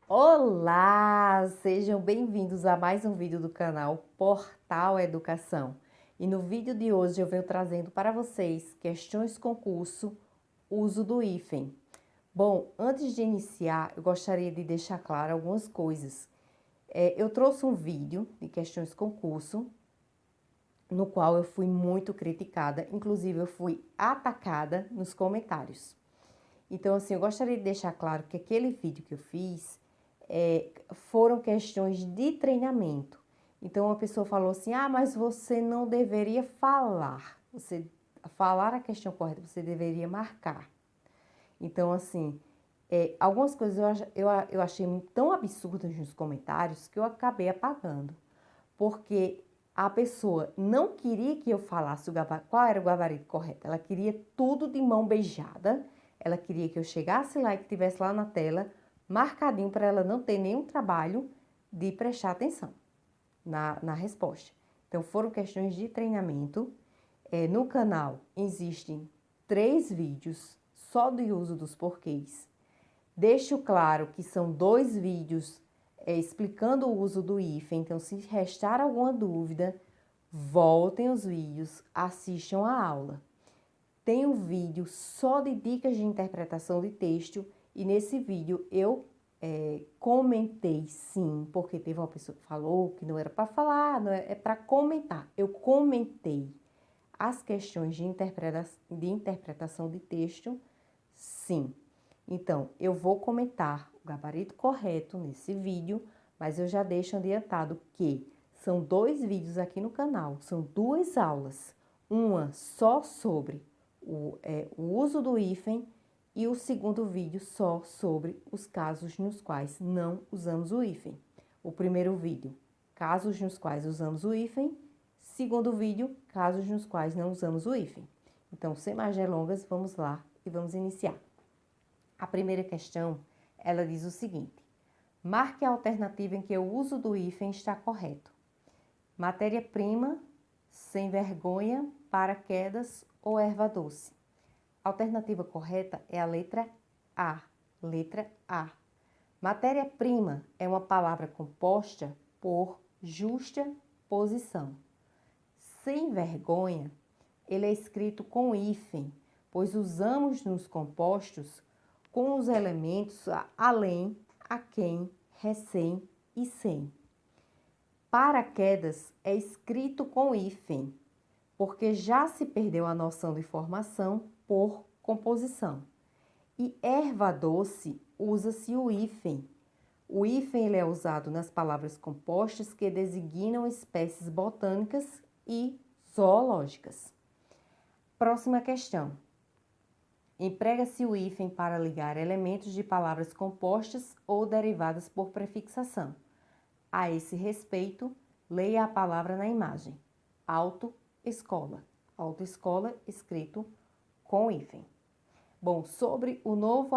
Olá, sejam bem-vindos a mais um vídeo do canal Portal Educação. E no vídeo de hoje eu venho trazendo para vocês questões concurso, uso do hífen. Bom, antes de iniciar, eu gostaria de deixar claro algumas coisas. Eu trouxe um vídeo de questões concurso, no qual eu fui muito criticada, inclusive eu fui atacada nos comentários. Então, assim, eu gostaria de deixar claro que aquele vídeo que eu fiz foram questões de treinamento. Então, uma pessoa falou assim, mas você não deveria falar. Você falar a questão correta, você deveria marcar. Então, assim, algumas coisas eu achei tão absurdas nos comentários que eu acabei apagando. Porque a pessoa não queria que eu falasse qual era o gabarito correto. Ela queria tudo de mão beijada. Ela queria que eu chegasse lá e que estivesse lá na tela, marcadinho, para ela não ter nenhum trabalho de prestar atenção na resposta. Então, foram questões de treinamento. No canal existem 3 vídeos só do uso dos porquês. Deixo claro que são 2 vídeos explicando o uso do hífen, então se restar alguma dúvida, voltem os vídeos, assistam a aula. Tem um vídeo só de dicas de interpretação de texto e nesse vídeo eu comentei sim, porque teve uma pessoa que falou que não era para falar, não é para comentar. Eu comentei as questões de interpretação de texto, sim. Então, eu vou comentar o gabarito correto nesse vídeo, mas eu já deixo adiantado que são 2 vídeos aqui no canal, são 2 aulas. Uma só sobre o uso do hífen e o segundo vídeo só sobre os casos nos quais não usamos o hífen. O primeiro vídeo, casos nos quais usamos o hífen. Segundo vídeo, casos nos quais não usamos o hífen. Então, sem mais delongas, vamos lá e vamos iniciar. A primeira questão, ela diz o seguinte: marque a alternativa em que o uso do hífen está correto. Matéria-prima, sem vergonha, paraquedas ou erva doce. A alternativa correta é a letra A. Letra A. Matéria-prima é uma palavra composta por justa posição. Sem vergonha, ele é escrito com hífen, pois usamos nos compostos com os elementos além, a quem, recém e sem. Paraquedas é escrito com hífen, porque já se perdeu a noção de formação por composição. E erva doce usa-se o hífen. O hífen ele é usado nas palavras compostas que designam espécies botânicas e zoológicas. Próxima questão. Emprega-se o hífen para ligar elementos de palavras compostas ou derivadas por prefixação. A esse respeito, leia a palavra na imagem. Autoescola. Autoescola escrito com hífen. Bom, sobre o novo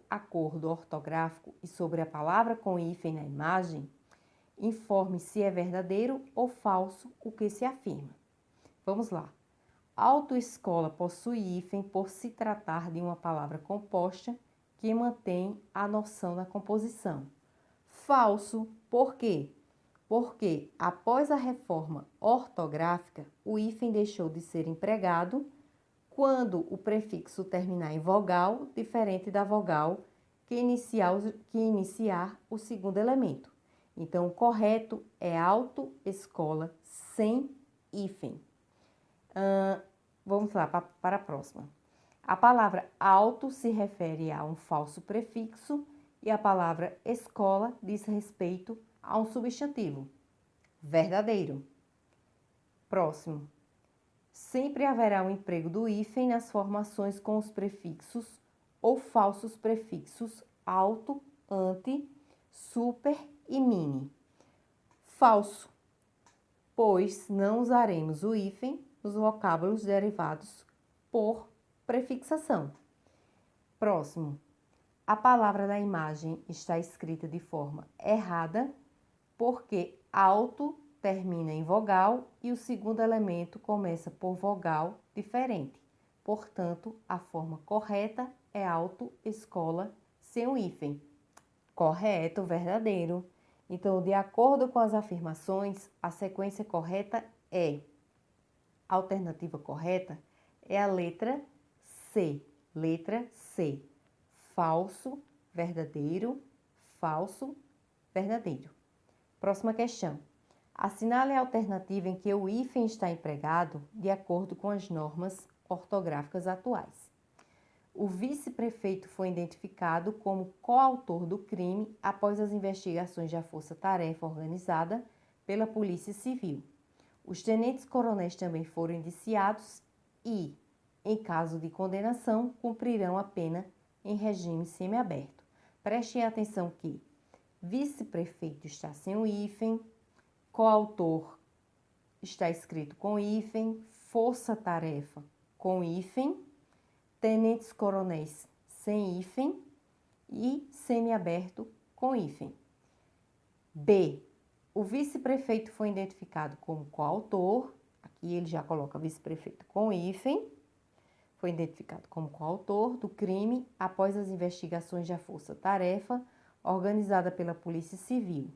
acordo ortográfico e sobre a palavra com hífen na imagem, informe se é verdadeiro ou falso o que se afirma. Vamos lá. Autoescola possui hífen por se tratar de uma palavra composta que mantém a noção da composição. Falso, por quê? Porque após a reforma ortográfica, o hífen deixou de ser empregado quando o prefixo terminar em vogal, diferente da vogal que iniciar o segundo elemento. Então, o correto é autoescola sem hífen. Vamos lá para a próxima. A palavra auto se refere a um falso prefixo e a palavra escola diz respeito a um substantivo verdadeiro. Próximo. Sempre haverá um emprego do hífen nas formações com os prefixos ou falsos prefixos auto, ante, super e mini. Falso, pois não usaremos o hífen nos vocábulos derivados por prefixação. Próximo. A palavra da imagem está escrita de forma errada porque auto termina em vogal e o segundo elemento começa por vogal diferente. Portanto, a forma correta é autoescola sem o hífen. Correto, verdadeiro. Então, de acordo com as afirmações, a sequência correta é: a alternativa correta é a letra C. Letra C. Falso, verdadeiro, falso, verdadeiro. Próxima questão. Assinale a alternativa em que o hífen está empregado de acordo com as normas ortográficas atuais. O vice-prefeito foi identificado como coautor do crime após as investigações da Força-Tarefa Organizada pela Polícia Civil. Os tenentes-coronéis também foram indiciados e, em caso de condenação, cumprirão a pena em regime semiaberto. Prestem atenção que vice-prefeito está sem o hífen, coautor está escrito com hífen, força-tarefa com hífen, tenentes-coronéis sem hífen e semiaberto com hífen. B. O vice-prefeito foi identificado como coautor, aqui ele já coloca vice-prefeito com hífen, foi identificado como coautor do crime após as investigações da Força-Tarefa organizada pela Polícia Civil.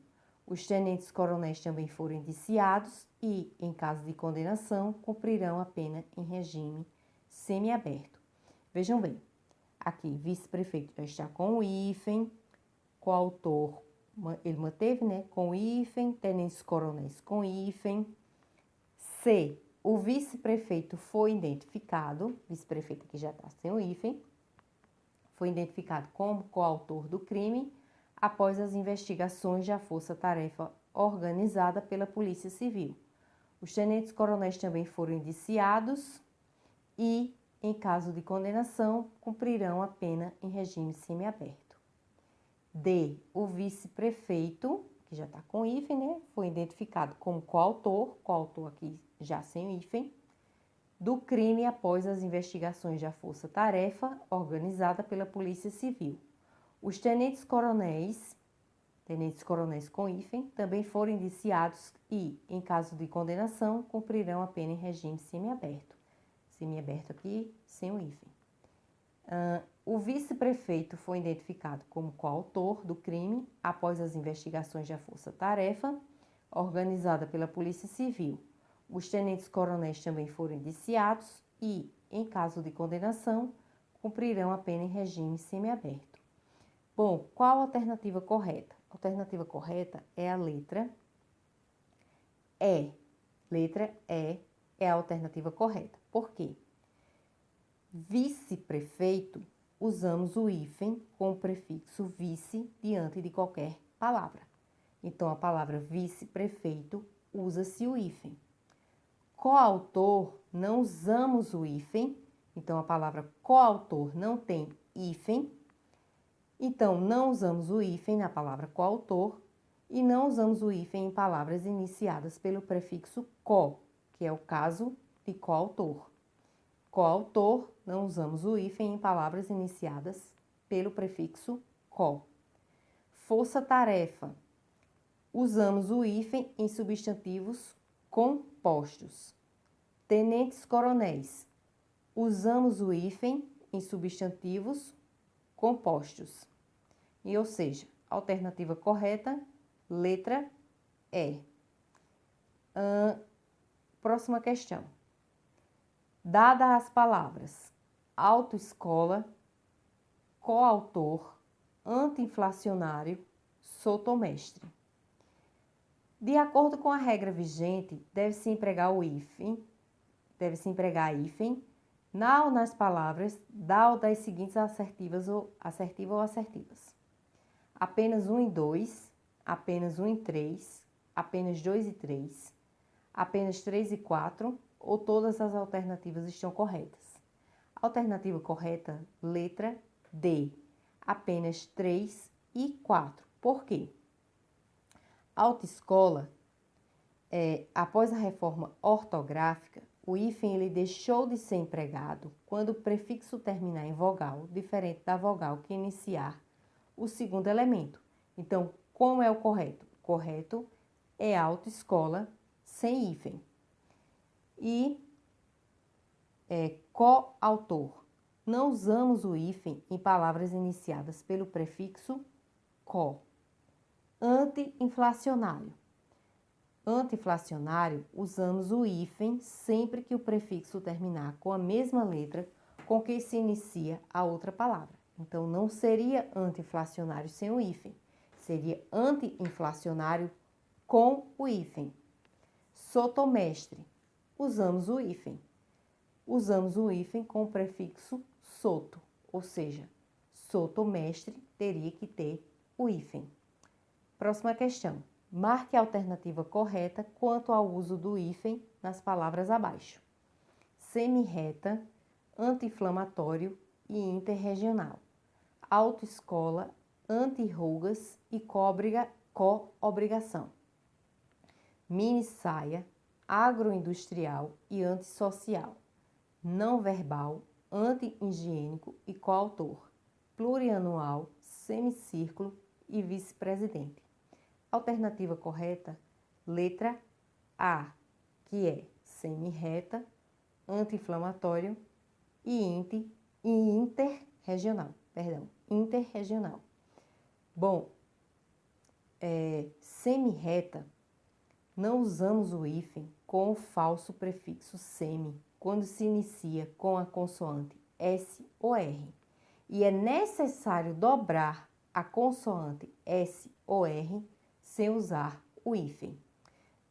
Os tenentes-coronéis também foram indiciados e, em caso de condenação, cumprirão a pena em regime semiaberto. Vejam bem, aqui vice-prefeito já está com o hífen, coautor ele manteve, né, com hífen, tenentes-coronéis com hífen. C. O vice-prefeito foi identificado, vice-prefeito aqui já está sem o hífen, foi identificado como coautor do crime após as investigações da Força-Tarefa organizada pela Polícia Civil. Os tenentes-coronéis também foram indiciados e, em caso de condenação, cumprirão a pena em regime semiaberto. D. O vice-prefeito, que já está com hífen, né, foi identificado como coautor aqui já sem o hífen, do crime após as investigações da Força-Tarefa organizada pela Polícia Civil. Os tenentes-coronéis com hífen, também foram indiciados e, em caso de condenação, cumprirão a pena em regime semiaberto. Semiaberto aqui, sem o hífen. O vice-prefeito foi identificado como coautor do crime após as investigações da Força-Tarefa, organizada pela Polícia Civil. Os tenentes-coronéis também foram indiciados e, em caso de condenação, cumprirão a pena em regime semiaberto. Bom, qual a alternativa correta? A alternativa correta é a letra E. Letra E é a alternativa correta. Por quê? Vice-prefeito, usamos o hífen com o prefixo vice diante de qualquer palavra. Então, a palavra vice-prefeito usa-se o hífen. Coautor, não usamos o hífen. Então, a palavra coautor não tem hífen. Então, não usamos o hífen na palavra coautor e não usamos o hífen em palavras iniciadas pelo prefixo co, que é o caso de coautor. Coautor, não usamos o hífen em palavras iniciadas pelo prefixo co. Força-tarefa, usamos o hífen em substantivos compostos. Tenentes-coronéis, usamos o hífen em substantivos compostos. E, ou seja, alternativa correta, letra E. Próxima questão. Dadas as palavras autoescola, coautor, anti-inflacionário, sotomestre. De acordo com a regra vigente, deve-se empregar hífen na ou nas palavras da ou das seguintes assertiva ou assertivas. Apenas 1 e 2, apenas 1 e 3, apenas 2 e 3, apenas 3 e 4, ou todas as alternativas estão corretas. Alternativa correta, letra D, apenas 3 e 4. Por quê? Autoescola, após a reforma ortográfica, o hífen ele deixou de ser empregado quando o prefixo terminar em vogal, diferente da vogal que iniciar o segundo elemento. Então, como é o correto? O correto é autoescola sem hífen. E coautor. Não usamos o hífen em palavras iniciadas pelo prefixo CO. Anti-inflacionário. Anti-inflacionário, usamos o hífen sempre que o prefixo terminar com a mesma letra com que se inicia a outra palavra. Então, não seria anti-inflacionário sem o hífen. Seria anti-inflacionário com o hífen. Sotomestre. Usamos o hífen. Usamos o hífen com o prefixo soto, ou seja, sotomestre teria que ter o hífen. Próxima questão. Marque a alternativa correta quanto ao uso do hífen nas palavras abaixo. Semi-reta, anti-inflamatório e interregional. Autoescola, anti-rugas e co-obrigação. Mini-saia, agroindustrial e antissocial. Não verbal, anti-higiênico e coautor. Plurianual, semicírculo e vice-presidente. Alternativa correta, letra A, que é semi-reta, anti-inflamatório e interregional. Bom, semi-reta, não usamos o hífen com o falso prefixo semi, quando se inicia com a consoante S ou R. E é necessário dobrar a consoante S ou R sem usar o hífen.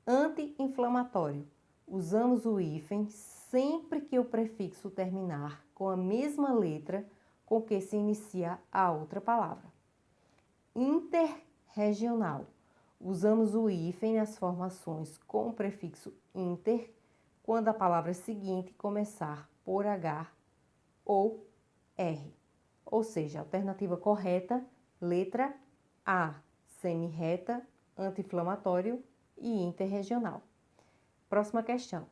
Anti-inflamatório. Usamos o hífen sempre que o prefixo terminar com a mesma letra com que se inicia a outra palavra. Interregional. Usamos o hífen nas formações com o prefixo inter quando a palavra seguinte começar por H ou R. Ou seja, a alternativa correta, letra A, semi-reta, anti-inflamatório e interregional. Próxima questão.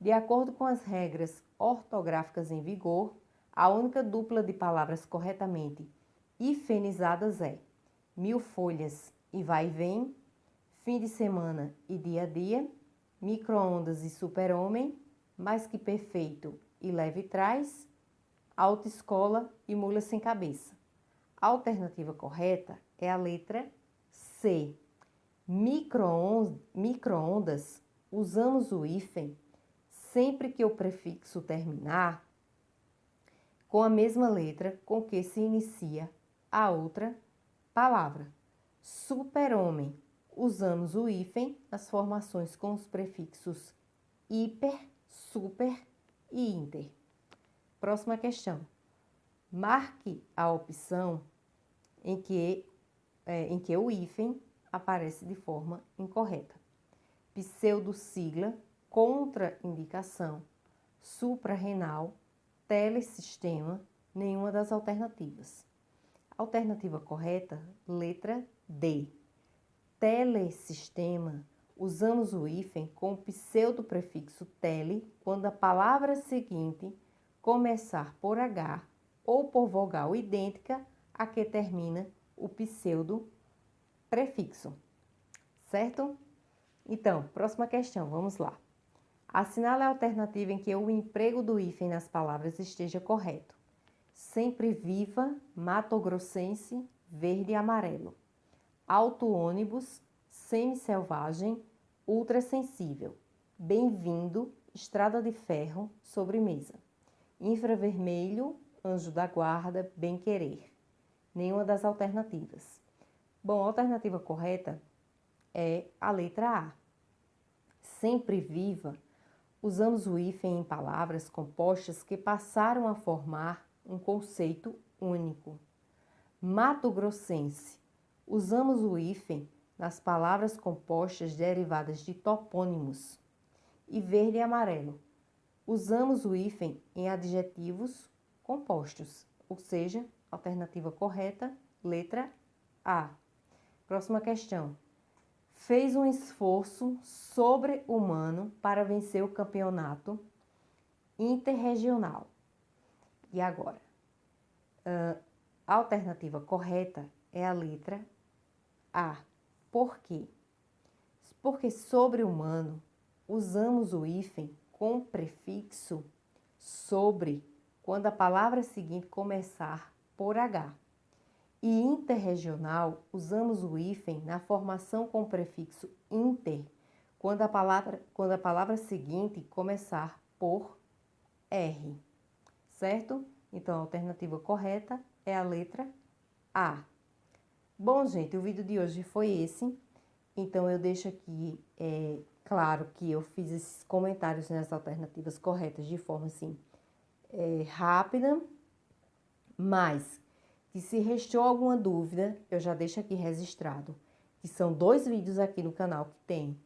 De acordo com as regras ortográficas em vigor, a única dupla de palavras corretamente hifenizadas é mil folhas e vai e vem, fim de semana e dia a dia, micro-ondas e super-homem, mais que perfeito e leve trás, autoescola e mula sem cabeça. A alternativa correta é a letra C. Micro-ondas, usamos o hífen sempre que o prefixo terminar com a mesma letra com que se inicia a outra palavra. Super-homem, usamos o hífen nas formações com os prefixos hiper, super e inter. Próxima questão. Marque a opção em que o hífen aparece de forma incorreta. Pseudossigla, contraindicação, suprarrenal, telesistema, nenhuma das alternativas. Alternativa correta, letra D. Telesistema, usamos o hífen com o pseudoprefixo tele quando a palavra seguinte começar por H ou por vogal idêntica a que termina o pseudoprefixo. Certo? Então, próxima questão, vamos lá. Assinale a alternativa em que o emprego do hífen nas palavras esteja correto. Sempre viva, matogrossense, verde e amarelo. Auto-ônibus, semi-selvagem, ultrassensível. Bem-vindo, estrada de ferro, sobremesa. Infravermelho, anjo da guarda, bem-querer. Nenhuma das alternativas. Bom, a alternativa correta é a letra A. Sempre viva, usamos o hífen em palavras compostas que passaram a formar um conceito único. Mato-grossense, usamos o hífen nas palavras compostas derivadas de topônimos. E verde e amarelo, usamos o hífen em adjetivos compostos, ou seja, alternativa correta, letra A. Próxima questão. Fez um esforço sobre-humano para vencer o campeonato interregional. E agora? A alternativa correta é a letra A. Por quê? Porque sobre-humano usamos o hífen com o prefixo sobre quando a palavra seguinte começar por H. e interregional, usamos o hífen na formação com o prefixo inter, quando a palavra seguinte começar por R, certo? Então, a alternativa correta é a letra A. Bom, gente, o vídeo de hoje foi esse. Então, eu deixo aqui, claro que eu fiz esses comentários nas alternativas corretas de forma, assim, rápida, mas que se restou alguma dúvida, eu já deixo aqui registrado, que são 2 vídeos aqui no canal que tem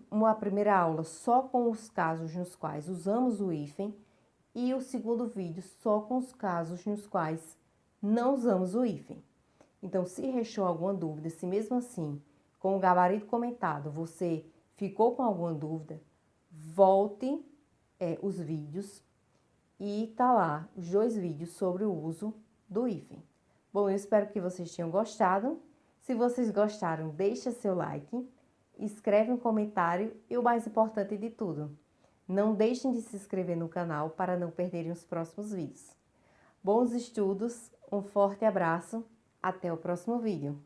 uma primeira aula só com os casos nos quais usamos o hífen e o segundo vídeo só com os casos nos quais não usamos o hífen. Então, se restou alguma dúvida, se mesmo assim, com o gabarito comentado, você ficou com alguma dúvida, volte os vídeos e tá lá os 2 vídeos sobre o uso do hífen. Bom, eu espero que vocês tenham gostado. Se vocês gostaram, deixa seu like, escreve um comentário e o mais importante de tudo, não deixem de se inscrever no canal para não perderem os próximos vídeos. Bons estudos, um forte abraço, até o próximo vídeo.